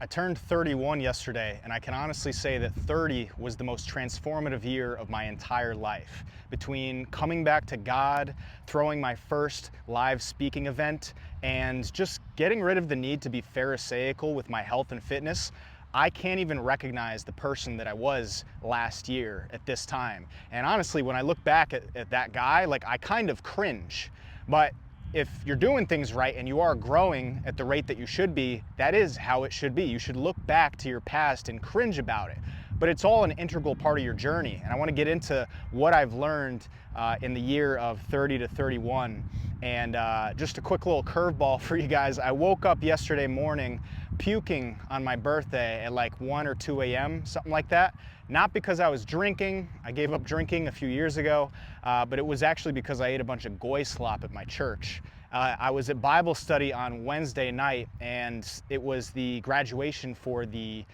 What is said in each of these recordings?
I turned 31 yesterday, and I can honestly say that 30 was the most transformative year of my entire life. Between coming back to God, throwing my first live speaking event, and just getting rid of the need to be pharisaical with my health and fitness, I can't even recognize the person that I was last year at this time. And honestly, when I look back at that guy, like, I kind of cringe. But if you're doing things right and you are growing at the rate that you should be, that is how it should be. You should look back to your past and cringe about it. But it's all an integral part of your journey. And I want to get into what I've learned in the year of 30 to 31. And just a quick little curveball for you guys. I woke up yesterday morning puking on my birthday at like 1 or 2 a.m., something like that. Not because I was drinking. I gave up drinking a few years ago, but it was actually because I ate a bunch of goy slop at my church. I was at Bible study on Wednesday night, and it was the graduation for the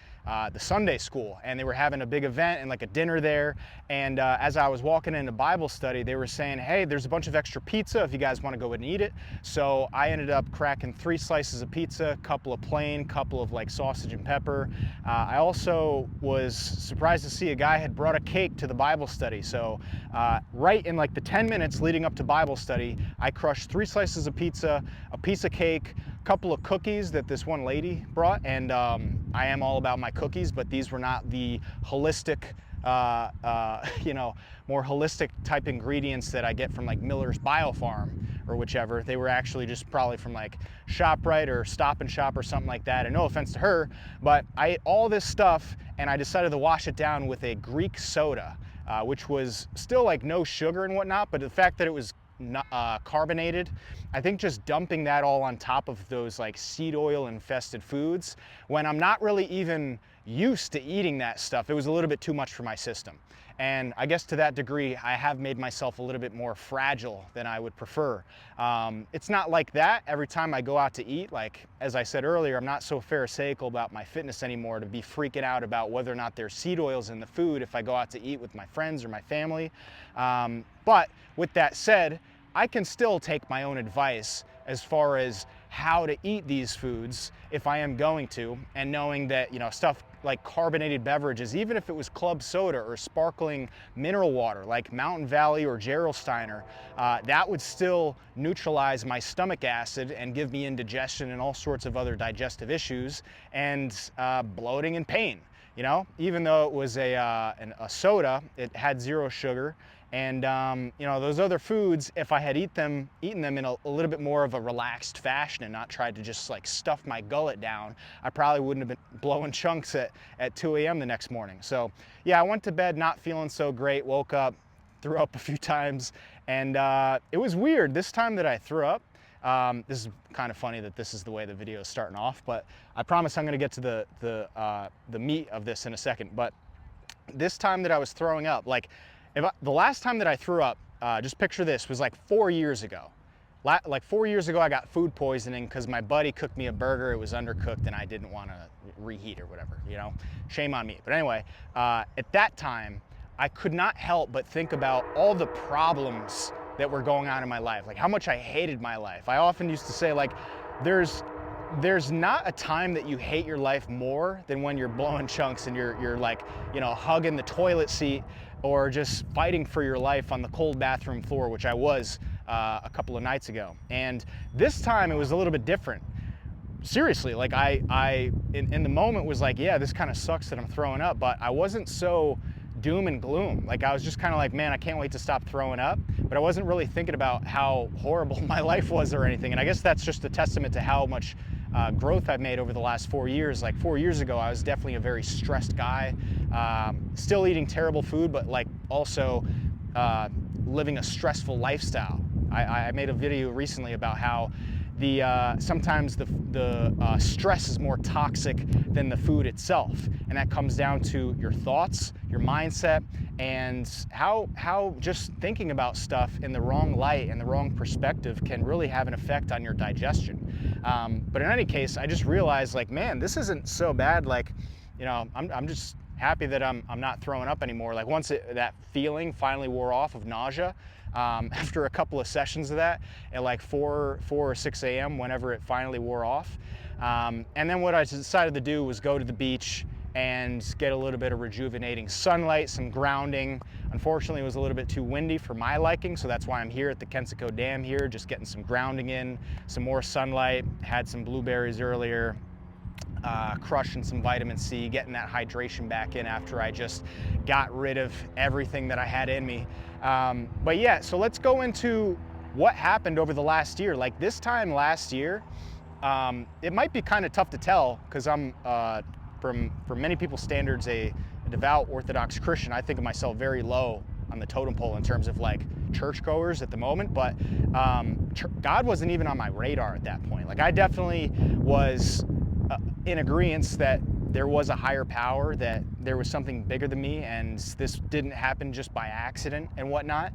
Sunday school, and they were having a big event and like a dinner there. And as I was walking into Bible study, they were saying, hey, there's a bunch of extra pizza if you guys want to go and eat it. So I ended up cracking 3 slices of pizza, a couple of plain, couple of like sausage and pepper. I also was surprised to see a guy had brought a cake to the Bible study. So right in like the 10 minutes leading up to Bible study, I crushed 3 slices of pizza, a piece of cake, a couple of cookies that this one lady brought. And I am all about my cookies, but these were not the holistic, more holistic type ingredients that I get from like Miller's Biofarm or whichever. They were actually just probably from like ShopRite or Stop and Shop or something like that. And no offense to her, but I ate all this stuff and I decided to wash it down with a Greek soda, which was still like no sugar and whatnot, but the fact that it was carbonated, I think just dumping that all on top of those like seed oil infested foods, when I'm not really even used to eating that stuff, it was a little bit too much for my system. And I guess to that degree, I have made myself a little bit more fragile than I would prefer. It's not like that every time I go out to eat. Like, as I said earlier, I'm not so pharisaical about my fitness anymore to be freaking out about whether or not there's seed oils in the food if I go out to eat with my friends or my family. But with that said, I can still take my own advice as far as how to eat these foods if I am going to, and knowing that, stuff like carbonated beverages, even if it was club soda or sparkling mineral water like Mountain Valley or Gerolsteiner, that would still neutralize my stomach acid and give me indigestion and all sorts of other digestive issues and bloating and pain. Even though it was a soda, it had 0 sugar. And those other foods, if I had eaten them in a little bit more of a relaxed fashion and not tried to just like stuff my gullet down, I probably wouldn't have been blowing chunks at 2 a.m. the next morning. So yeah, I went to bed not feeling so great, woke up, threw up a few times, and it was weird. This time that I threw up, this is kind of funny that this is the way the video is starting off, but I promise I'm gonna get to the meat of this in a second. But this time that I was throwing up, like, the last time that I threw up, just picture this, was like 4 years ago. Like 4 years ago, I got food poisoning because my buddy cooked me a burger. It was undercooked and I didn't want to reheat or whatever, shame on me. But anyway, at that time, I could not help but think about all the problems that were going on in my life, like how much I hated my life. I often used to say, like, there's not a time that you hate your life more than when you're blowing chunks and you're like, hugging the toilet seat or just fighting for your life on the cold bathroom floor, which I was a couple of nights ago. And this time it was a little bit different. Seriously, like I in the moment was like, yeah, this kind of sucks that I'm throwing up, but I wasn't so doom and gloom. Like, I was just kind of like, man, I can't wait to stop throwing up. But I wasn't really thinking about how horrible my life was or anything. And I guess that's just a testament to how much growth I've made over the last 4 years. Like 4 years ago, I was definitely a very stressed guy, still eating terrible food, but like also living a stressful lifestyle. I made a video recently about how sometimes the stress is more toxic than the food itself, and that comes down to your thoughts, your mindset, and how just thinking about stuff in the wrong light and the wrong perspective can really have an effect on your digestion. But in any case, I just realized, like, man, this isn't so bad. Like, I'm just happy that I'm not throwing up anymore. Like, once that feeling finally wore off of nausea, after a couple of sessions of that at like 4 or 6 a.m., whenever it finally wore off, And then what I decided to do was go to the beach and get a little bit of rejuvenating sunlight, some grounding. Unfortunately, it was a little bit too windy for my liking, so that's why I'm here at the Kensico Dam here, just getting some grounding in, some more sunlight. Had some blueberries earlier, crushing some vitamin C, getting that hydration back in after I just got rid of everything that I had in me. But yeah, so let's go into what happened over the last year. Like this time last year, it might be kind of tough to tell because I'm, from many people's standards, a devout Orthodox Christian. I think of myself very low on the totem pole in terms of like churchgoers at the moment, but God wasn't even on my radar at that point. Like I definitely was in agreement that there was a higher power, that there was something bigger than me, and this didn't happen just by accident and whatnot.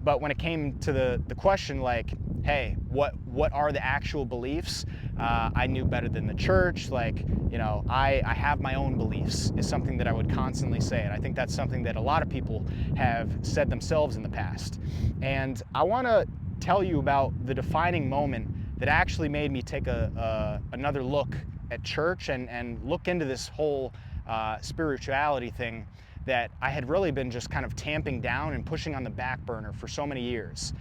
But when it came to the question, like, hey, what are the actual beliefs? I knew better than the church. Like, you know, I have my own beliefs is something that I would constantly say. And I think that's something that a lot of people have said themselves in the past. And I want to tell you about the defining moment that actually made me take another look at church and look into this whole spirituality thing that I had really been just kind of tamping down and pushing on the back burner for so many years.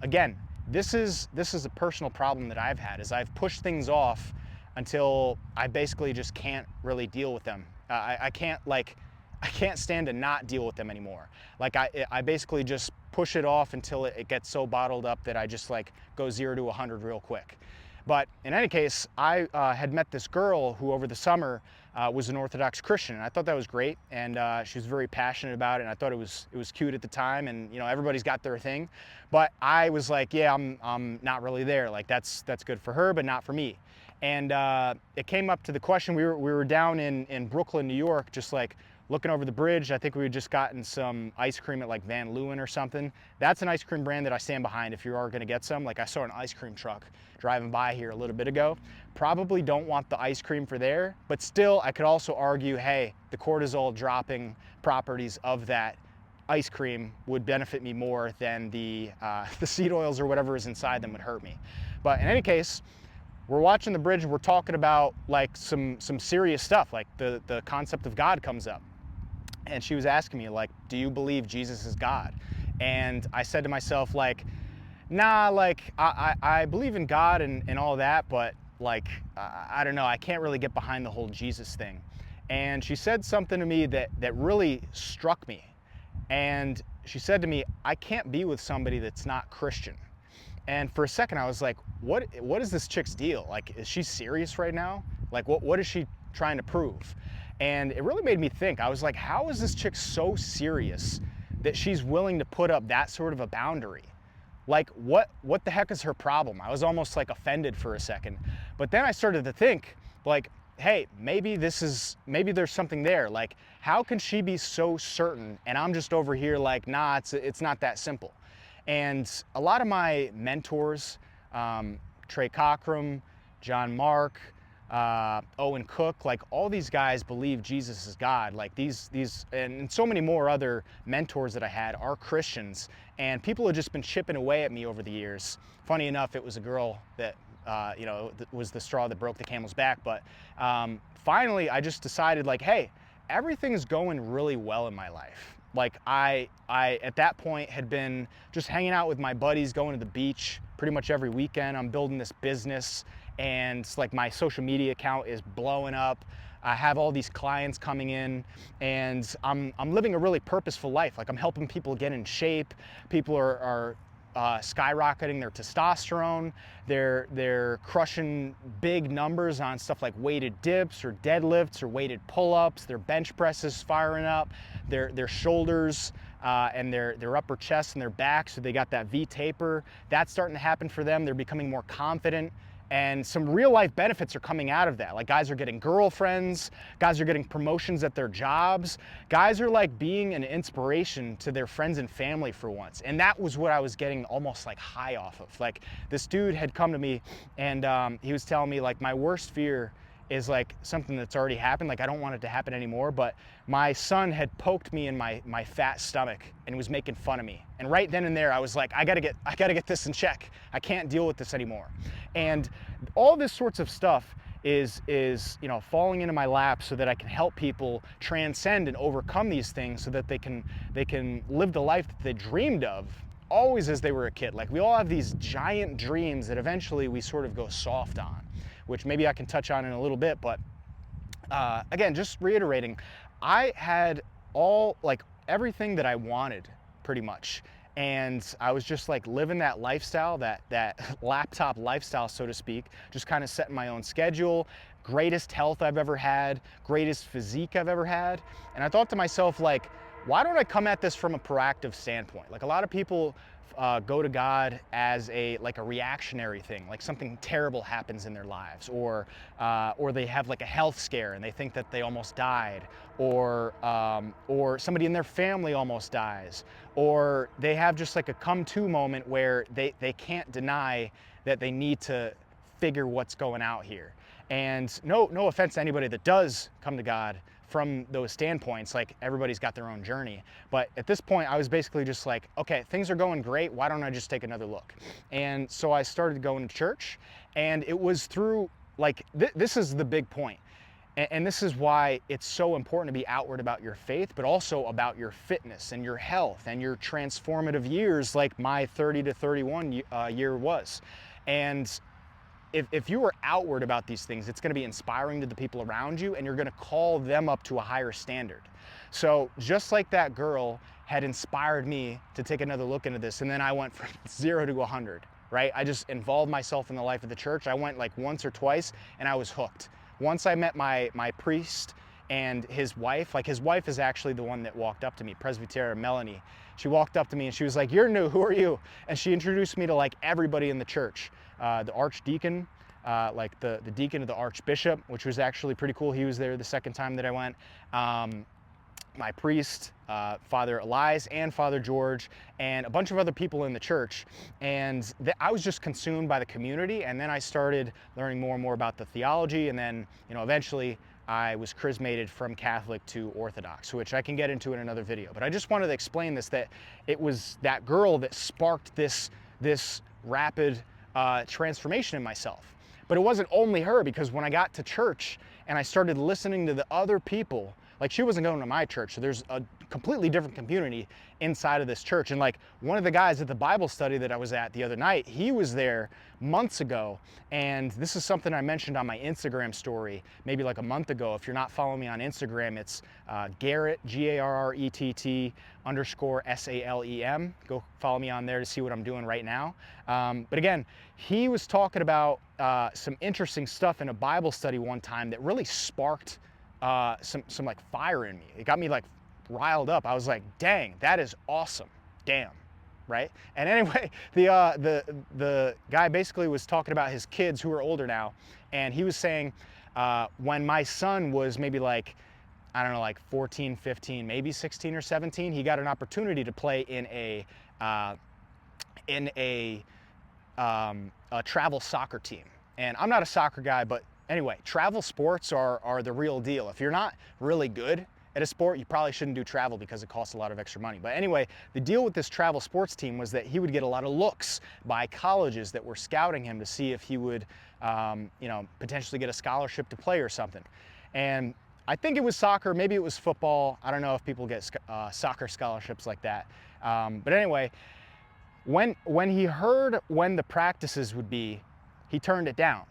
Again, this is a personal problem that I've had, is I've pushed things off until I basically just can't really deal with them. I can't stand to not deal with them anymore. Like I basically just push it off until it gets so bottled up that I just like go 0 to 100 real quick. But in any case, I had met this girl who over the summer was an Orthodox Christian, and I thought that was great. And she was very passionate about it, and I thought it was cute at the time. And you know, everybody's got their thing, but I was like, yeah, I'm not really there. Like that's good for her, but not for me. And it came up to the question. We were down in Brooklyn, New York, just like looking over the bridge. I think we had just gotten some ice cream at like Van Leeuwen or something. That's an ice cream brand that I stand behind if you are gonna get some. Like I saw an ice cream truck driving by here a little bit ago. Probably don't want the ice cream for there, but still I could also argue, hey, the cortisol dropping properties of that ice cream would benefit me more than the seed oils or whatever is inside them would hurt me. But in any case, we're watching the bridge, we're talking about like some serious stuff, like the concept of God comes up. And she was asking me, like, do you believe Jesus is God? And I said to myself, like, nah, like, I believe in God and all that, but like, I don't know, I can't really get behind the whole Jesus thing. And she said something to me that really struck me. And she said to me, I can't be with somebody that's not Christian. And for a second, I was like, what is this chick's deal? Like, is she serious right now? Like, what is she trying to prove? And it really made me think. I was like, how is this chick so serious that she's willing to put up that sort of a boundary? Like, what the heck is her problem? I was almost like offended for a second. But then I started to think, like, hey, maybe there's something there. Like, how can she be so certain and I'm just over here like, nah, it's not that simple. And a lot of my mentors, Trey Cockrum, John Mark, Owen Cook, like all these guys believe Jesus is God. Like these and so many more other mentors that I had are Christians, and people have just been chipping away at me over the years. Funny enough, it was a girl that you know, was the straw that broke the camel's back. But finally, I just decided, like, hey, everything's going really well in my life. Like I at that point had been just hanging out with my buddies, going to the beach pretty much every weekend. I'm building this business, and it's like my social media account is blowing up. I have all these clients coming in, and I'm living a really purposeful life. Like I'm helping people get in shape. People are skyrocketing their testosterone. They're crushing big numbers on stuff like weighted dips or deadlifts or weighted pull-ups. Their bench presses firing up. Their shoulders and their upper chest and their back, so they got that V taper. That's starting to happen for them. They're becoming more confident. And some real life benefits are coming out of that. Like guys are getting girlfriends, guys are getting promotions at their jobs, guys are like being an inspiration to their friends and family for once. And that was what I was getting almost like high off of. Like this dude had come to me and he was telling me, like, my worst fear is like something that's already happened. Like I don't want it to happen anymore, but my son had poked me in my fat stomach and was making fun of me. And right then and there, I was like, I gotta get this in check. I can't deal with this anymore. And all this sorts of stuff is falling into my lap so that I can help people transcend and overcome these things so that they can live the life that they dreamed of always as they were a kid. Like we all have these giant dreams that eventually we sort of go soft on, which maybe I can touch on in a little bit. But again, just reiterating, I had everything that I wanted pretty much. And I was just like living that lifestyle, that laptop lifestyle, so to speak, just kind of setting my own schedule, greatest health I've ever had, greatest physique I've ever had. And I thought to myself, like, why don't I come at this from a proactive standpoint? Like a lot of people go to God as a reactionary thing, like something terrible happens in their lives, or they have like a health scare and they think that they almost died, or somebody in their family almost dies, or they have just like a come-to moment where they can't deny that they need to figure what's going out here. And no offense to anybody that does come to God from those standpoints, like everybody's got their own journey. But at this point, I was basically just like, okay, things are going great. Why don't I just take another look? And so I started going to church, and it was through like, this is the big point. And this is why it's so important to be outward about your faith, but also about your fitness and your health and your transformative years, like my 30 to 31 year was. And if you are outward about these things, it's going to be inspiring to the people around you, and you're going to call them up to a higher standard. So just like that girl had inspired me to take another look into this, and then I went from 0 to 100, right? I just involved myself in the life of the church. I went like once or twice, and I was hooked. Once I met my priest and his wife, like his wife is actually the one that walked up to me, Presbytera Melanie. She walked up to me and she was like, "You're new, who are you?" And she introduced me to like everybody in the church. The archdeacon, like the deacon of the archbishop, which was actually pretty cool. He was there the second time that I went. My priest, Father Elias and Father George, and a bunch of other people in the church. And I was just consumed by the community. And then I started learning more and more about the theology. And then, eventually I was chrismated from Catholic to Orthodox, which I can get into in another video. But I just wanted to explain this, that it was that girl that sparked this rapid transformation in myself. But it wasn't only her, because when I got to church and I started listening to the other people, like she wasn't going to my church, so there's a completely different community inside of this church. And like one of the guys at the Bible study that I was at the other night, he was there months ago. And this is something I mentioned on my Instagram story maybe like a month ago. If you're not following me on Instagram, it's Garrett, Garrett _SALEM. Go follow me on there to see what I'm doing right now. But again, he was talking about some interesting stuff in a Bible study one time that really sparked some like fire in me. It got me like riled up. I was like, dang, that is awesome. Damn. Right? And anyway, the guy basically was talking about his kids who are older now. And he was saying, when my son was maybe like, I don't know, like 14, 15, maybe 16 or 17, he got an opportunity to play in a travel soccer team. And I'm not a soccer guy, but anyway, travel sports are the real deal. If you're not really good at a sport, you probably shouldn't do travel because it costs a lot of extra money. But anyway, the deal with this travel sports team was that he would get a lot of looks by colleges that were scouting him to see if he would, potentially get a scholarship to play or something. And I think it was soccer, maybe it was football. I don't know if people get soccer scholarships like that. But anyway, when he heard when the practices would be, he turned it down.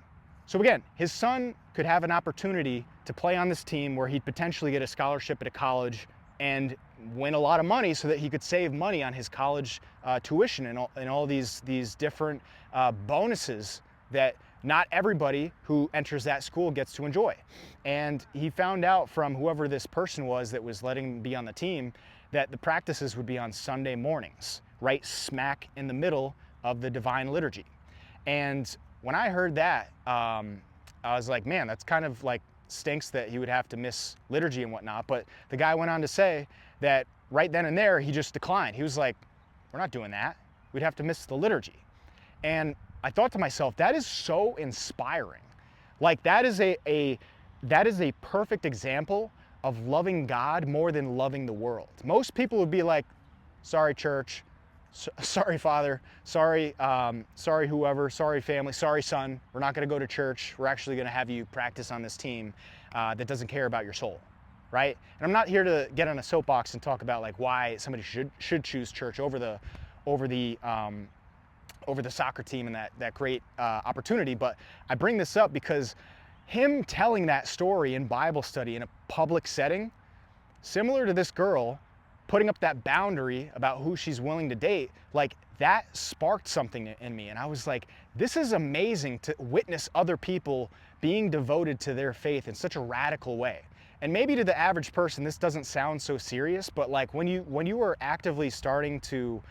So again, his son could have an opportunity to play on this team where he'd potentially get a scholarship at a college and win a lot of money so that he could save money on his college tuition and all these different bonuses that not everybody who enters that school gets to enjoy. And he found out from whoever this person was that was letting him be on the team that the practices would be on Sunday mornings, right smack in the middle of the Divine Liturgy. And when I heard that, I was like, man, that's kind of like stinks that he would have to miss liturgy and whatnot. But the guy went on to say that right then and there, he just declined. He was like, we're not doing that. We'd have to miss the liturgy. And I thought to myself, that is so inspiring. Like that is a perfect example of loving God more than loving the world. Most people would be like, sorry church, sorry father, sorry whoever, sorry family, sorry son, we're not going to go to church. We're actually going to have you practice on this team that doesn't care about your soul, right? And I'm not here to get on a soapbox and talk about like why somebody should choose church over the soccer team and that great opportunity. But I bring this up because him telling that story in Bible study in a public setting, similar to this girl putting up that boundary about who she's willing to date, like that sparked something in me. And I was like, this is amazing to witness other people being devoted to their faith in such a radical way. And maybe to the average person, this doesn't sound so serious, but like when you are actively starting to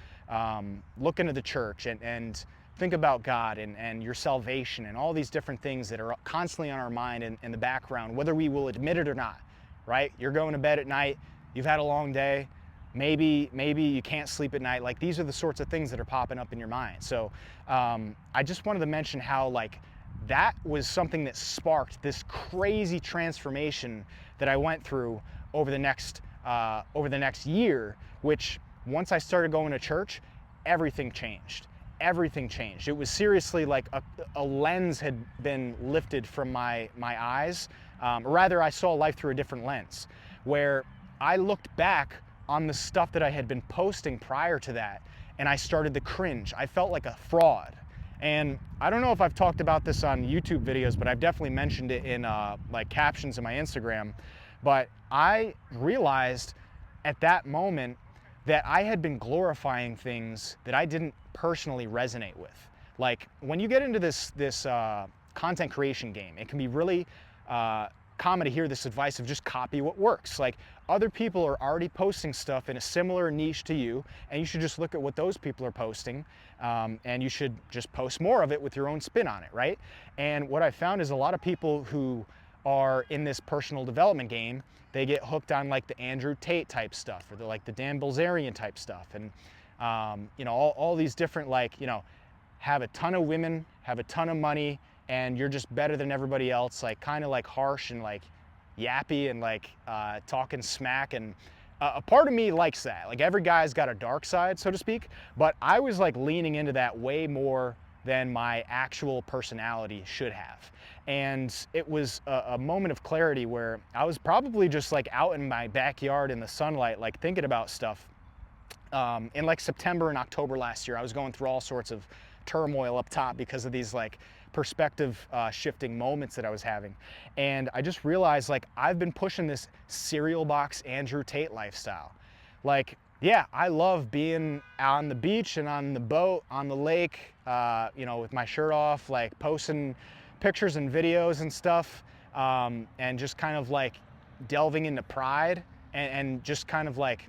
look into the church and think about God and your salvation and all these different things that are constantly on our mind in the background, whether we will admit it or not, right? You're going to bed at night, you've had a long day, maybe you can't sleep at night. Like these are the sorts of things that are popping up in your mind. So I just wanted to mention how like that was something that sparked this crazy transformation that I went through over the next year, which once I started going to church, everything changed. Everything changed. It was seriously like a lens had been lifted from my eyes. Or rather, I saw life through a different lens, where I looked back on the stuff that I had been posting prior to that, and I started to cringe. I felt like a fraud. And I don't know if I've talked about this on YouTube videos, but I've definitely mentioned it in like captions in my Instagram. But I realized at that moment that I had been glorifying things that I didn't personally resonate with. Like when you get into this content creation game, it can be really common to hear this advice of just copy what works. Like other people are already posting stuff in a similar niche to you, and you should just look at what those people are posting, and you should just post more of it with your own spin on it, right? And what I found is a lot of people who are in this personal development game, they get hooked on like the Andrew Tate type stuff, or like the Dan Bilzerian type stuff, and you know, all these different, like, you know, have a ton of women, have a ton of money, and you're just better than everybody else, like kind of like harsh and like yappy and like talking smack. And a part of me likes that. Like every guy's got a dark side, so to speak, but I was like leaning into that way more than my actual personality should have. And it was a moment of clarity where I was probably just like out in my backyard in the sunlight, like thinking about stuff. In like September and October last year, I was going through all sorts of turmoil up top because of these like perspective shifting moments that I was having. And I just realized like I've been pushing this cereal box Andrew Tate lifestyle. Like, yeah, I love being on the beach and on the boat, on the lake, you know, with my shirt off, like posting pictures and videos and stuff, and just kind of like delving into pride and just kind of like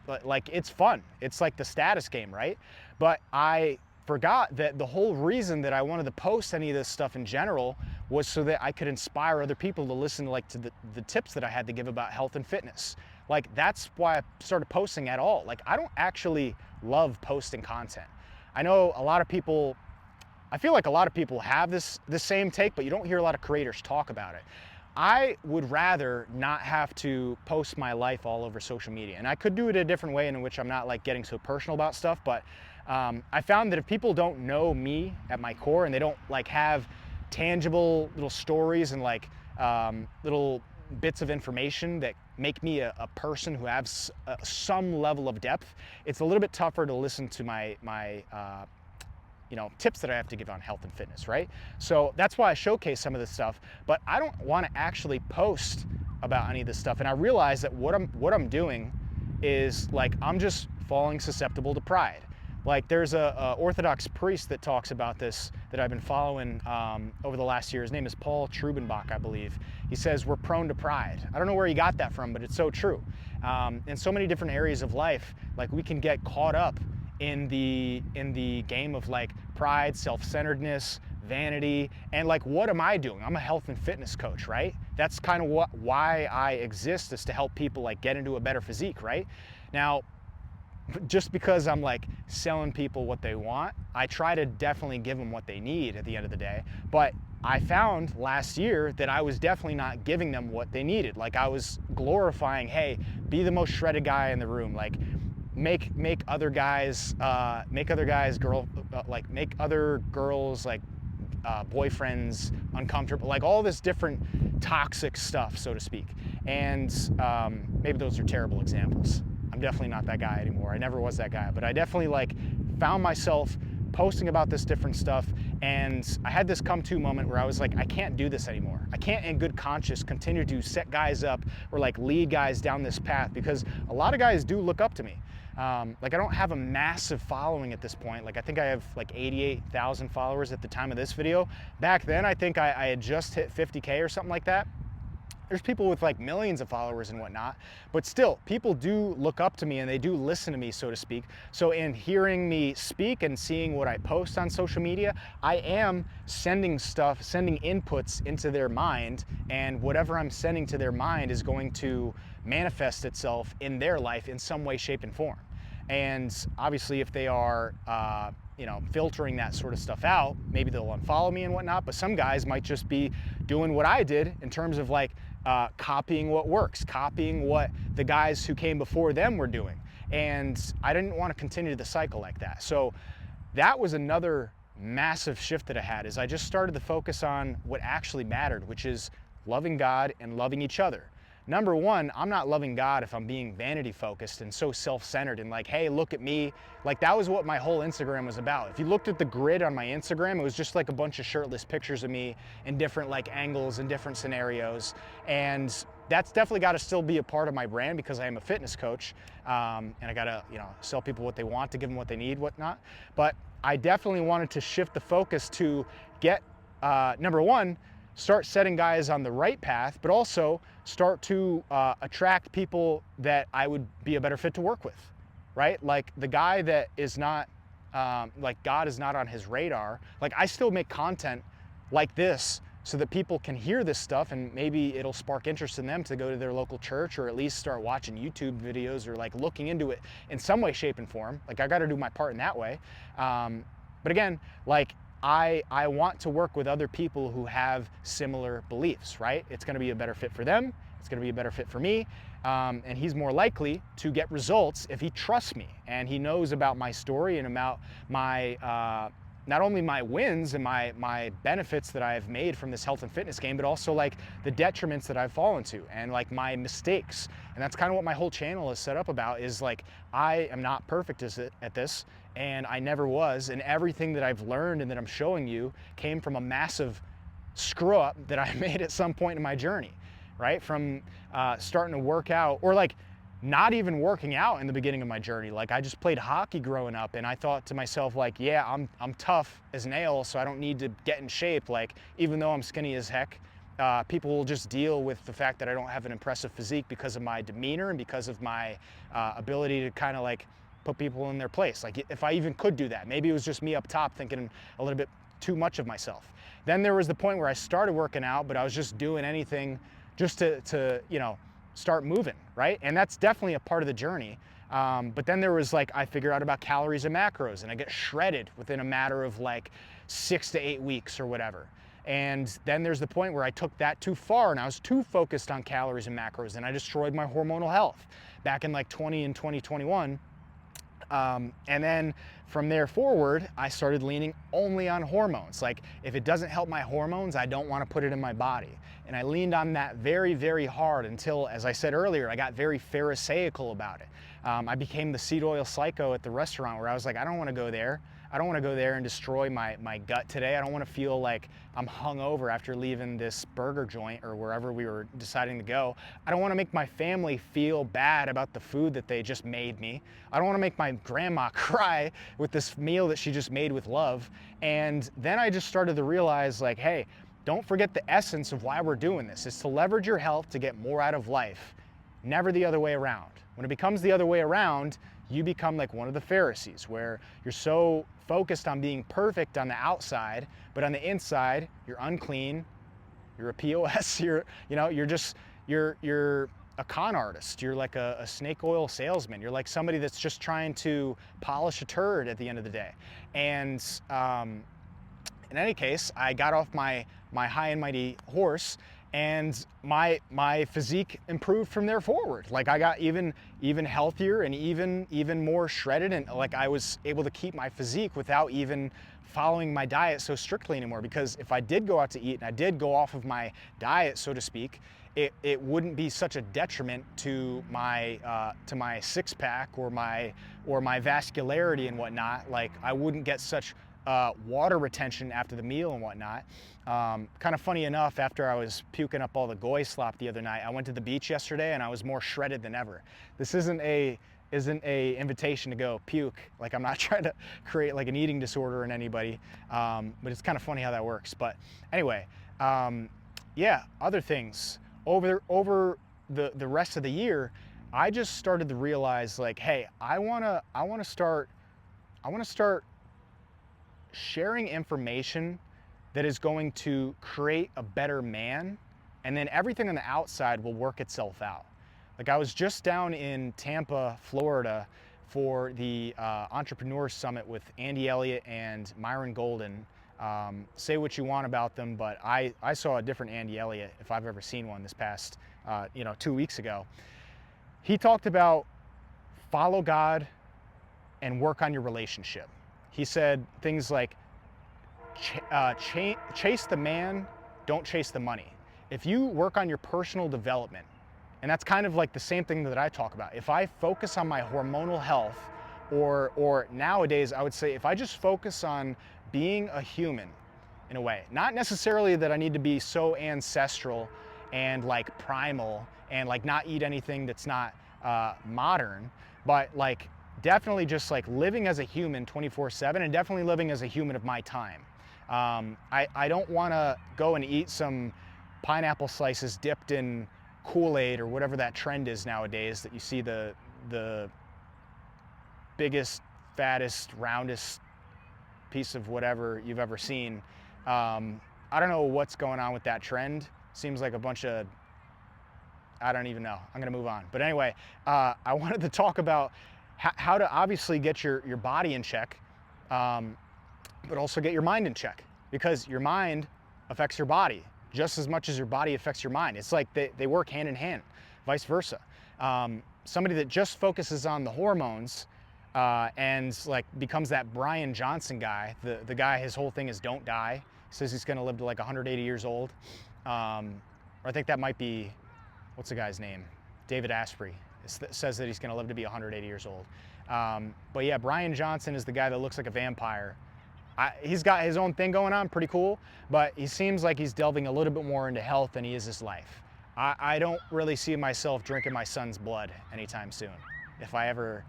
it's fun. It's like the status game, right? But I forgot that the whole reason that I wanted to post any of this stuff in general was so that I could inspire other people to listen to like to the tips that I had to give about health and fitness. Like that's why I started posting at all. Like I don't actually love posting content. I know a lot of people, I feel like a lot of people have this same take, but you don't hear a lot of creators talk about it. I would rather not have to post my life all over social media. And I could do it a different way in which I'm not like getting so personal about stuff, but I found that if people don't know me at my core and they don't like have tangible little stories and like little bits of information that make me a person who has some level of depth, it's a little bit tougher to listen to my you know, tips that I have to give on health and fitness, right? So that's why I showcase some of this stuff, but I don't want to actually post about any of this stuff. And I realize that what I'm doing is like I'm just falling susceptible to pride. Like there's a Orthodox priest that talks about this that I've been following over the last year. His name is Paul Trubenbach, I believe. He says we're prone to pride. I don't know where he got that from, but it's so true. In so many different areas of life, like we can get caught up in the game of like pride, self-centeredness, vanity, and like what am I doing? I'm a health and fitness coach, right? That's kind of why I exist, is to help people like get into a better physique, right? Now, just because I'm like selling people what they want, I try to definitely give them what they need at the end of the day. But I found last year that I was definitely not giving them what they needed. Like I was glorifying, hey, be the most shredded guy in the room. Like make other guys make other girls like boyfriends uncomfortable, like all this different toxic stuff, so to speak. And maybe those are terrible examples. I'm definitely not that guy anymore. I never was that guy, but I definitely like found myself posting about this different stuff, and I had this come to moment where I was like, I can't do this anymore. I can't in good conscience continue to set guys up or like lead guys down this path, because a lot of guys do look up to me. Like I don't have a massive following at this point. Like I think I have like 88,000 followers at the time of this video. Back then I think I had just hit 50K or something like that. There's people with like millions of followers and whatnot, but still people do look up to me and they do listen to me, so to speak. So in hearing me speak and seeing what I post on social media, I am sending inputs into their mind, and whatever I'm sending to their mind is going to manifest itself in their life in some way, shape, and form. And obviously if they are filtering that sort of stuff out, maybe they'll unfollow me and whatnot, but some guys might just be doing what I did in terms of like copying what works, copying what the guys who came before them were doing. And I didn't want to continue the cycle like that. So that was another massive shift that I had, is I just started to focus on what actually mattered, which is loving God and loving each other. Number one, I'm not loving God if I'm being vanity focused and so self-centered and like, hey, look at me. Like that was what my whole Instagram was about. If you looked at the grid on my Instagram, it was just like a bunch of shirtless pictures of me in different like angles and different scenarios. And that's definitely got to still be a part of my brand, because I am a fitness coach, and I got to, sell people what they want, to give them what they need, whatnot. But I definitely wanted to shift the focus to get, number one, start setting guys on the right path, but also start to attract people that I would be a better fit to work with, right? Like the guy that is not, like God is not on his radar. Like I still make content like this so that people can hear this stuff, and maybe it'll spark interest in them to go to their local church, or at least start watching YouTube videos, or like looking into it in some way, shape, and form. Like I got to do my part in that way. But again, like I want to work with other people who have similar beliefs, right? It's going to be a better fit for them. It's going to be a better fit for me. And he's more likely to get results if he trusts me and he knows about my story and about my, not only my wins and my benefits that I've made from this health and fitness game, but also like the detriments that I've fallen to and like my mistakes. And that's kind of what my whole channel is set up about, is like, I am not perfect at this, and I never was. And everything that I've learned and that I'm showing you came from a massive screw up that I made at some point in my journey, right? From starting to work out, or like not even working out in the beginning of my journey. Like I just played hockey growing up, and I thought to myself, like, yeah, I'm tough as nails, so I don't need to get in shape. Like, even though I'm skinny as heck, people will just deal with the fact that I don't have an impressive physique because of my demeanor and because of my ability to kind of like put people in their place. Like if I even could do that, maybe it was just me up top thinking a little bit too much of myself. Then there was the point where I started working out, but I was just doing anything just to start moving, right? And that's definitely a part of the journey. But then there was like, I figured out about calories and macros, and I get shredded within a matter of like 6 to 8 weeks or whatever. And then there's the point where I took that too far, and I was too focused on calories and macros, and I destroyed my hormonal health back in like 2021. And then from there forward, I started leaning only on hormones. Like if it doesn't help my hormones, I don't want to put it in my body. And I leaned on that very, very hard until, as I said earlier, I got very pharisaical about it. I became the seed oil psycho at the restaurant, where I was like, I don't want to go there. I don't want to go there and destroy my gut today. I don't want to feel like I'm hungover after leaving this burger joint or wherever we were deciding to go. I don't want to make my family feel bad about the food that they just made me. I don't want to make my grandma cry with this meal that she just made with love. And then I just started to realize, like, hey, don't forget the essence of why we're doing this. It's to leverage your health to get more out of life, never the other way around. When it becomes the other way around, you become like one of the Pharisees, where you're so focused on being perfect on the outside, but on the inside, you're unclean, you're a POS, you're a con artist, you're like a snake oil salesman, you're like somebody that's just trying to polish a turd at the end of the day. And in any case, I got off my my high and mighty horse, and my physique improved from there forward. Like I got even healthier and even more shredded, and like I was able to keep my physique without even following my diet so strictly anymore. Because if I did go out to eat and I did go off of my diet, so to speak, it wouldn't be such a detriment to my six pack or my vascularity and whatnot. Like I wouldn't get such water retention after the meal and whatnot. Kind of funny enough, after I was puking up all the goy slop the other night, I went to the beach yesterday and I was more shredded than ever. This isn't a invitation to go puke. Like I'm not trying to create like an eating disorder in anybody, but it's kind of funny how that works. But anyway, yeah, other things over the rest of the year, I just started to realize like, hey, I want to start sharing information that is going to create a better man, and then everything on the outside will work itself out. Like I was just down in Tampa, Florida for the Entrepreneur Summit with Andy Elliott and Myron Golden. Say what you want about them, but I saw a different Andy Elliott if I've ever seen one this past 2 weeks ago. He talked about follow God and work on your relationship. He said things like, chase the man, don't chase the money. If you work on your personal development, and that's kind of like the same thing that I talk about. If I focus on my hormonal health, or nowadays I would say if I just focus on being a human in a way, not necessarily that I need to be so ancestral and like primal and like not eat anything that's not modern, but like definitely just like living as a human 24/7 and definitely living as a human of my time. I don't want to go and eat some pineapple slices dipped in Kool-Aid or whatever that trend is nowadays, that you see the biggest, fattest, roundest piece of whatever you've ever seen. I don't know what's going on with that trend. Seems like a bunch of, I don't even know. I'm gonna move on. But anyway, I wanted to talk about how to obviously get your body in check, but also get your mind in check, because your mind affects your body just as much as your body affects your mind. It's like they work hand in hand, vice versa. Somebody that just focuses on the hormones and like becomes that Brian Johnson guy, the guy, his whole thing is don't die. He says he's gonna live to like 180 years old. Or I think that might be, what's the guy's name? David Asprey. Says that he's gonna live to be 180 years old. But yeah, Brian Johnson is the guy that looks like a vampire. He's got his own thing going on, pretty cool, but he seems like he's delving a little bit more into health than he is his life. I don't really see myself drinking my son's blood anytime soon. If I ever,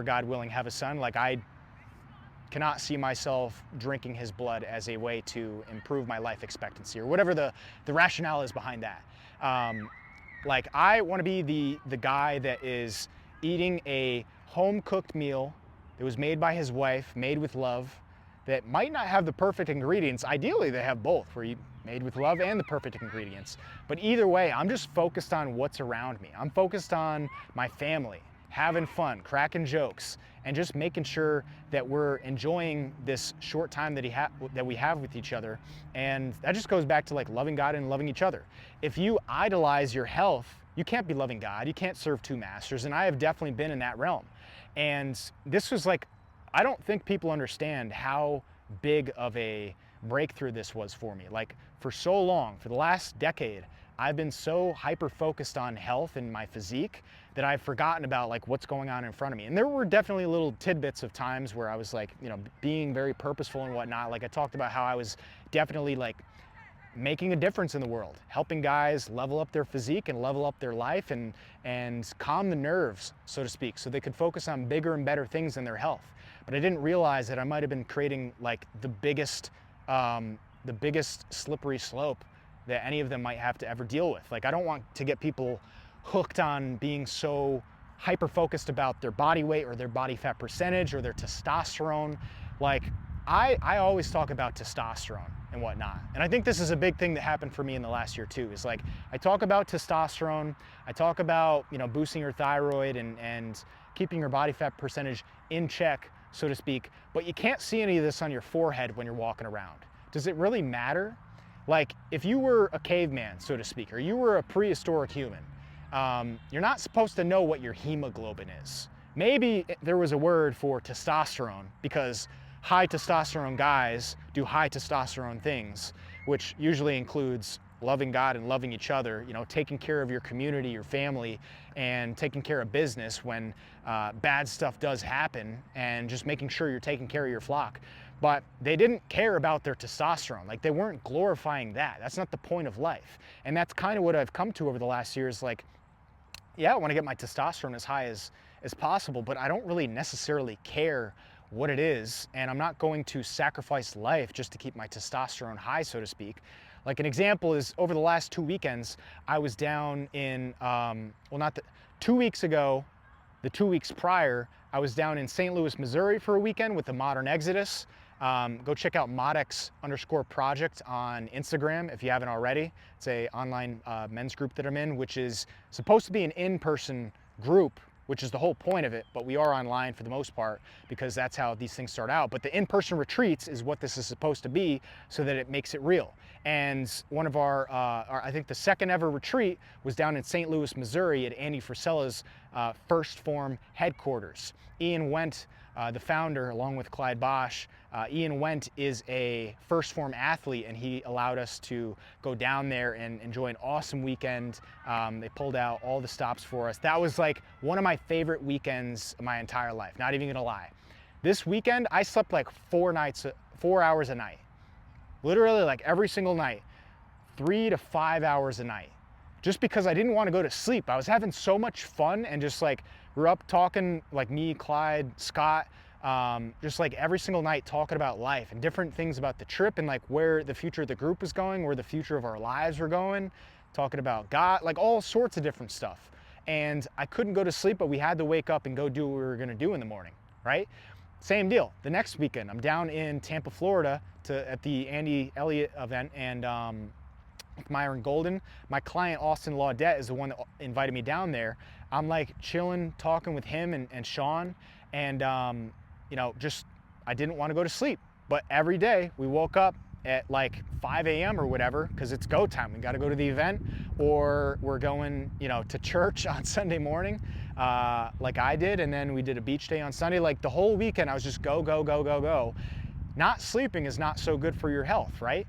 God willing, have a son, like I cannot see myself drinking his blood as a way to improve my life expectancy or whatever the rationale is behind that. Like I want to be the guy that is eating a home-cooked meal that was made by his wife, made with love, that might not have the perfect ingredients. Ideally, they have both, where you made with love and the perfect ingredients. But either way, I'm just focused on what's around me. I'm focused on my family, having fun, cracking jokes, and just making sure that we're enjoying this short time that we have with each other. And that just goes back to like loving God and loving each other. If you idolize your health, you can't be loving God. You can't serve two masters. And I have definitely been in that realm. And this was like, I don't think people understand how big of a breakthrough this was for me. Like for so long, for the last decade, I've been so hyper focused on health and my physique that I've forgotten about like what's going on in front of me. And there were definitely little tidbits of times where I was like, being very purposeful and whatnot. Like I talked about how I was definitely like making a difference in the world, helping guys level up their physique and level up their life and calm the nerves, so to speak, so they could focus on bigger and better things than their health. But I didn't realize that I might have been creating like the biggest slippery slope that any of them might have to ever deal with. Like I don't want to get people hooked on being so hyper focused about their body weight or their body fat percentage or their testosterone. Like I always talk about testosterone and whatnot. And I think this is a big thing that happened for me in the last year too, is like I talk about testosterone, I talk about, boosting your thyroid and keeping your body fat percentage in check, so to speak, but you can't see any of this on your forehead when you're walking around. Does it really matter? Like if you were a caveman, so to speak, or you were a prehistoric human, you're not supposed to know what your hemoglobin is. Maybe there was a word for testosterone because high testosterone guys do high testosterone things, which usually includes loving God and loving each other, you know, taking care of your community, your family, and taking care of business when bad stuff does happen, and just making sure you're taking care of your flock. But they didn't care about their testosterone. Like, they weren't glorifying that. That's not the point of life. And that's kind of what I've come to over the last year is like, yeah, I want to get my testosterone as high as possible, but I don't really necessarily care what it is, and I'm not going to sacrifice life just to keep my testosterone high, so to speak. Like an example is over the last 2 weekends, I was down in, 2 weeks ago, the 2 weeks prior, I was down in St. Louis, Missouri for a weekend with the Modern Exodus. Go check out modex_project on Instagram if you haven't already. It's a online men's group that I'm in, which is supposed to be an in-person group, which is the whole point of it, but we are online for the most part because that's how these things start out. But the in-person retreats is what this is supposed to be so that it makes it real. And one of our I think the second ever retreat was down in St. Louis, Missouri at Andy Frisella's First Form headquarters. Ian Wendt, the founder, along with Clyde Bosch. Ian Wendt is a First Form athlete, and he allowed us to go down there and enjoy an awesome weekend. They pulled out all the stops for us. That was like one of my favorite weekends of my entire life, not even gonna lie. This weekend, I slept like 4 hours a night. Literally like every single night, 3 to 5 hours a night. Just because I didn't want to go to sleep. I was having so much fun, and just like we're up talking, like me, Clyde, Scott, just like every single night talking about life and different things about the trip and like where the future of the group was going, where the future of our lives were going, talking about God, like all sorts of different stuff. And I couldn't go to sleep, but we had to wake up and go do what we were gonna do in the morning, right? Same deal. The next weekend, I'm down in Tampa, Florida at the Andy Elliott event, and with Myron Golden. My client, Austin Laudette, is the one that invited me down there. I'm like chilling, talking with him and Sean, and you know, just, I didn't want to go to sleep. But every day we woke up at like 5 a.m. or whatever, because it's go time. We got to go to the event, or we're going, you know, to church on Sunday morning, like I did, and then we did a beach day on Sunday. Like the whole weekend, I was just go, go, go, go, go. Not sleeping is not so good for your health, right?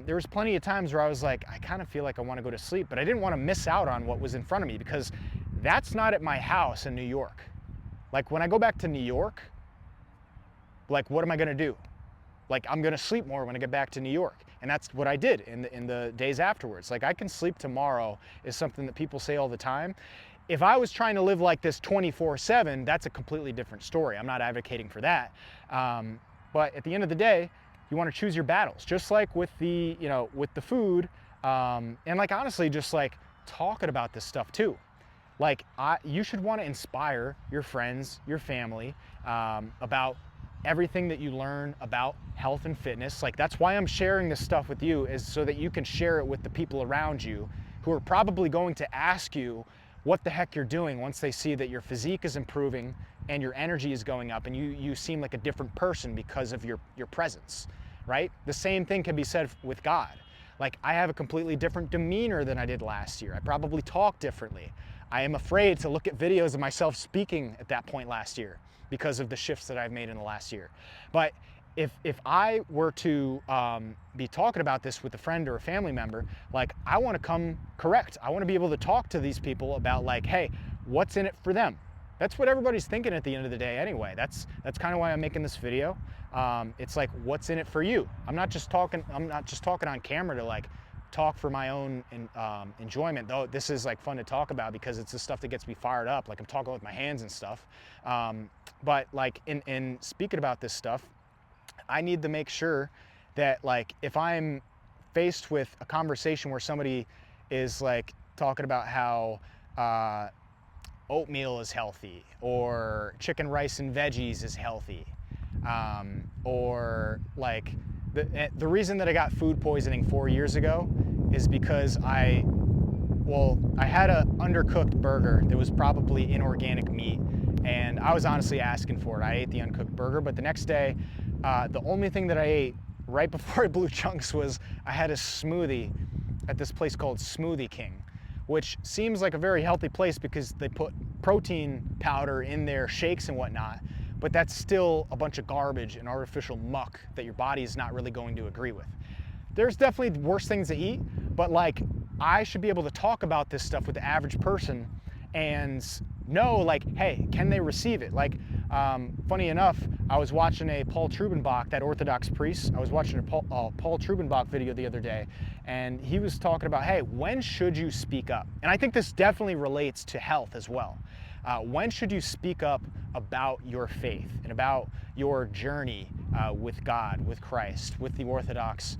There was plenty of times where I was like, I kind of feel like I want to go to sleep, but I didn't want to miss out on what was in front of me, because that's not at my house in New York. Like when I go back to New York, like what am I going to do? Like I'm going to sleep more when I get back to New York. And that's what I did in the days afterwards. Like I can sleep tomorrow is something that people say all the time. If I was trying to live like this 24/7, that's a completely different story. I'm not advocating for that. But at the end of the day, you want to choose your battles, just like with the, you know, with the food, and like honestly, just like talking about this stuff too. Like you should want to inspire your friends, your family, about everything that you learn about health and fitness. Like that's why I'm sharing this stuff with you, is so that you can share it with the people around you who are probably going to ask you what the heck you're doing once they see that your physique is improving and your energy is going up and you seem like a different person because of your presence, right? The same thing can be said with God. Like I have a completely different demeanor than I did last year. I probably talk differently. I am afraid to look at videos of myself speaking at that point last year because of the shifts that I've made in the last year. But if I were to be talking about this with a friend or a family member, like I want to come correct. I want to be able to talk to these people about like, hey, what's in it for them? That's what everybody's thinking at the end of the day anyway. That's kind of why I'm making this video. It's like, what's in it for you? I'm not just talking on camera to like talk for my own enjoyment, though this is like fun to talk about because it's the stuff that gets me fired up. Like I'm talking with my hands and stuff. But like in speaking about this stuff, I need to make sure that like if I'm faced with a conversation where somebody is like talking about how oatmeal is healthy, or chicken, rice, and veggies is healthy, or like the reason that I got food poisoning 4 years ago is because I had a undercooked burger that was probably inorganic meat, and I was honestly asking for it. I ate the uncooked burger, but the next day, the only thing that I ate right before I blew chunks was I had a smoothie at this place called Smoothie King, which seems like a very healthy place because they put protein powder in their shakes and whatnot, but that's still a bunch of garbage and artificial muck that your body is not really going to agree with. There's definitely worse things to eat, but like I should be able to talk about this stuff with the average person and know like, hey, can they receive it? Like, funny enough, I was watching a Paul Trubenbach, that Orthodox priest, I was watching a Paul Trubenbach video the other day, and he was talking about, hey, when should you speak up? And I think this definitely relates to health as well. When should you speak up about your faith and about your journey with God, with Christ, with the Orthodox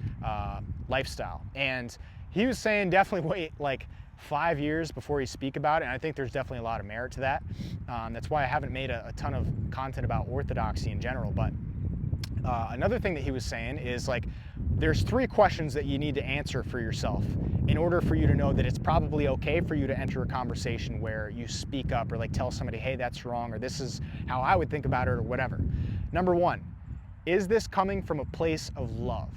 lifestyle? And he was saying definitely wait like 5 years before you speak about it, and I think there's definitely a lot of merit to that. That's why I haven't made a ton of content about orthodoxy in general, but another thing that he was saying is like, there's 3 questions that you need to answer for yourself in order for you to know that it's probably okay for you to enter a conversation where you speak up or like tell somebody, hey, that's wrong, or this is how I would think about it, or whatever. Number 1, is this coming from a place of love?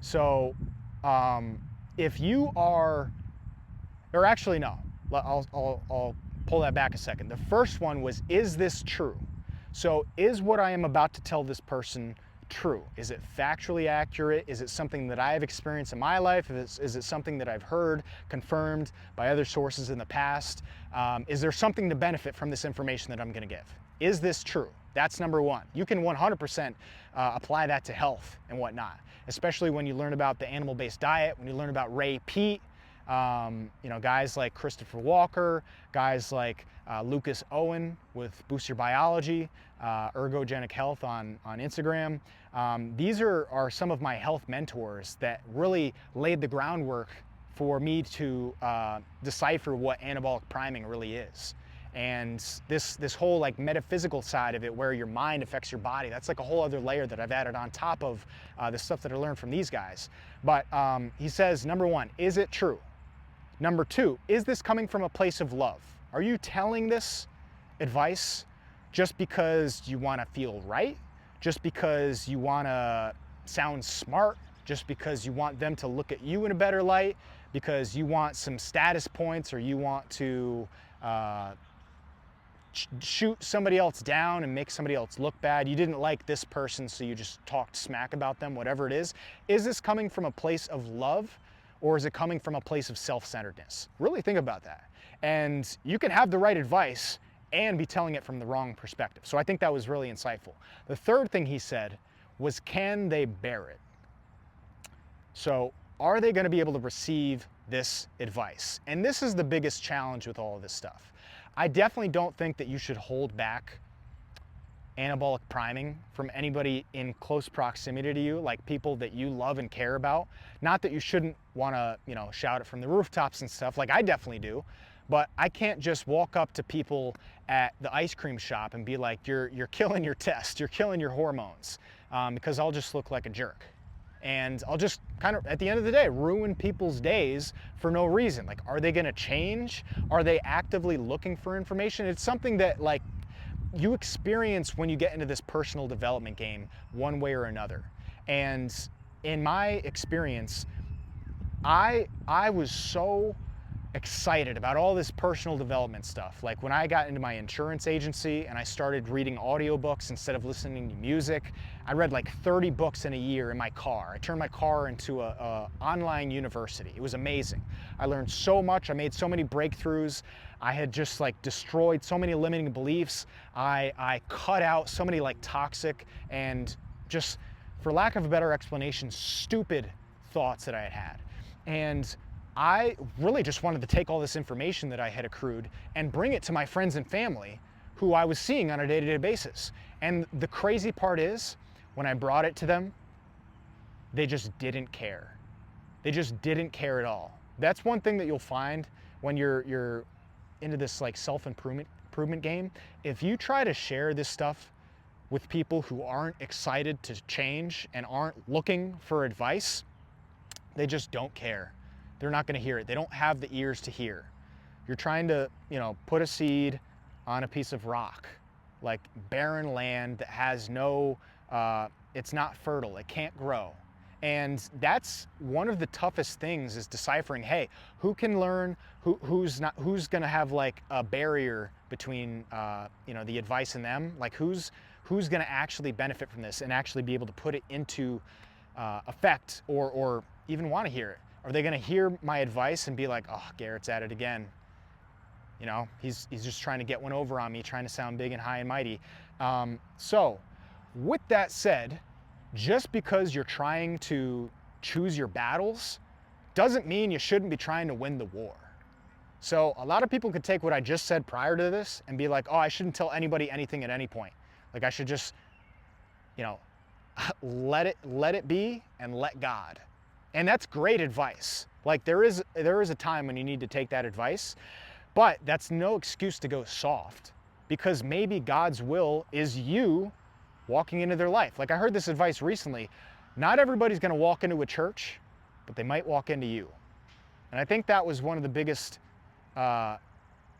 So if you are, or actually no, I'll pull that back a second. The first one was, is this true? So is what I am about to tell this person true? Is it factually accurate? Is it something that I have experienced in my life? Is it something that I've heard, confirmed by other sources in the past? Is there something to benefit from this information that I'm gonna give? Is this true? That's number 1. You can 100% apply that to health and whatnot, especially when you learn about the animal-based diet, when you learn about Peat, you know, guys like Christopher Walker, guys like Lucas Owen with Boost Your Biology, Ergogenic Health on Instagram. These are some of my health mentors that really laid the groundwork for me to decipher what anabolic priming really is. And this whole like metaphysical side of it, where your mind affects your body, that's like a whole other layer that I've added on top of the stuff that I learned from these guys. But he says, number 1, is it true? Number 2, is this coming from a place of love? Are you telling this advice just because you want to feel right? Just because you want to sound smart? Just because you want them to look at you in a better light? Because you want some status points, or you want to shoot somebody else down and make somebody else look bad? You didn't like this person, so you just talked smack about them, whatever it is. Is this coming from a place of love, or is it coming from a place of self-centeredness? Really think about that. And you can have the right advice and be telling it from the wrong perspective. So I think that was really insightful. The third thing he said was, can they bear it? So are they going to be able to receive this advice? And this is the biggest challenge with all of this stuff. I definitely don't think that you should hold back anabolic priming from anybody in close proximity to you, like people that you love and care about. Not that you shouldn't want to, you know, shout it from the rooftops and stuff, like I definitely do, but I can't just walk up to people at the ice cream shop and be like, you're killing your test, you're killing your hormones, because I'll just look like a jerk. And I'll just kind of, at the end of the day, ruin people's days for no reason. Like, are they gonna change? Are they actively looking for information? It's something that like you experience when you get into this personal development game one way or another. And in my experience, I was so excited about all this personal development stuff. Like when I got into my insurance agency and I started reading audiobooks instead of listening to music, I read like 30 books in a year in my car. I turned my car into a online university. It was amazing. I learned so much. I made so many breakthroughs. I had just like destroyed so many limiting beliefs. I cut out so many like toxic and just, for lack of a better explanation, stupid thoughts that I had had. And I really just wanted to take all this information that I had accrued and bring it to my friends and family who I was seeing on a day-to-day basis. And the crazy part is, when I brought it to them, they just didn't care. They just didn't care at all. That's one thing that you'll find when you're into this like self-improvement game. If you try to share this stuff with people who aren't excited to change and aren't looking for advice, they just don't care. They're not going to hear it. They don't have the ears to hear. You're trying to, you know, put a seed on a piece of rock, like barren land that has no it's not fertile, it can't grow. And that's one of the toughest things, is deciphering, hey, who can learn, who's gonna have like a barrier between you know, the advice and them, like who's gonna actually benefit from this and actually be able to put it into effect, or even want to hear it. Are they gonna hear my advice and be like, oh, Garrett's at it again? You know, he's just trying to get one over on me, trying to sound big and high and mighty. So with that said, just because you're trying to choose your battles doesn't mean you shouldn't be trying to win the war. So a lot of people could take what I just said prior to this and be like, oh, I shouldn't tell anybody anything at any point. Like I should just, you know, let it be and let God. And that's great advice. Like there is a time when you need to take that advice, but that's no excuse to go soft, because maybe God's will is you walking into their life. Like I heard this advice recently, not everybody's gonna walk into a church, but they might walk into you. And I think that was one of the biggest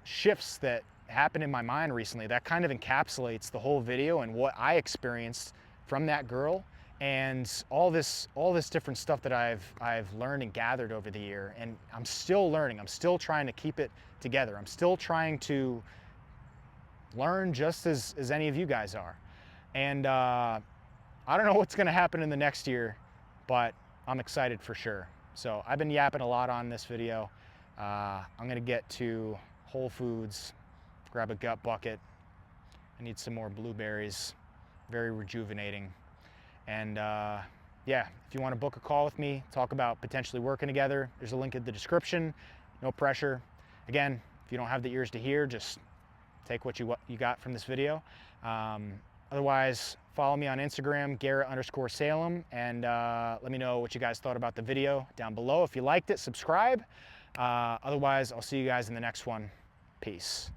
shifts that happened in my mind recently. That kind of encapsulates the whole video and what I experienced from that girl, and all this different stuff that I've learned and gathered over the year. And I'm still learning, I'm still trying to keep it together. I'm still trying to learn just as any of you guys are. And I don't know what's gonna happen in the next year, but I'm excited for sure. So I've been yapping a lot on this video. I'm gonna get to Whole Foods, grab a gut bucket. I need some more blueberries, very rejuvenating. And yeah, if you wanna book a call with me, talk about potentially working together, there's a link in the description, no pressure. Again, if you don't have the ears to hear, just take what you got from this video. Otherwise, follow me on Instagram, Garrett_Salem, and let me know what you guys thought about the video down below. If you liked it, subscribe. Otherwise, I'll see you guys in the next one. Peace.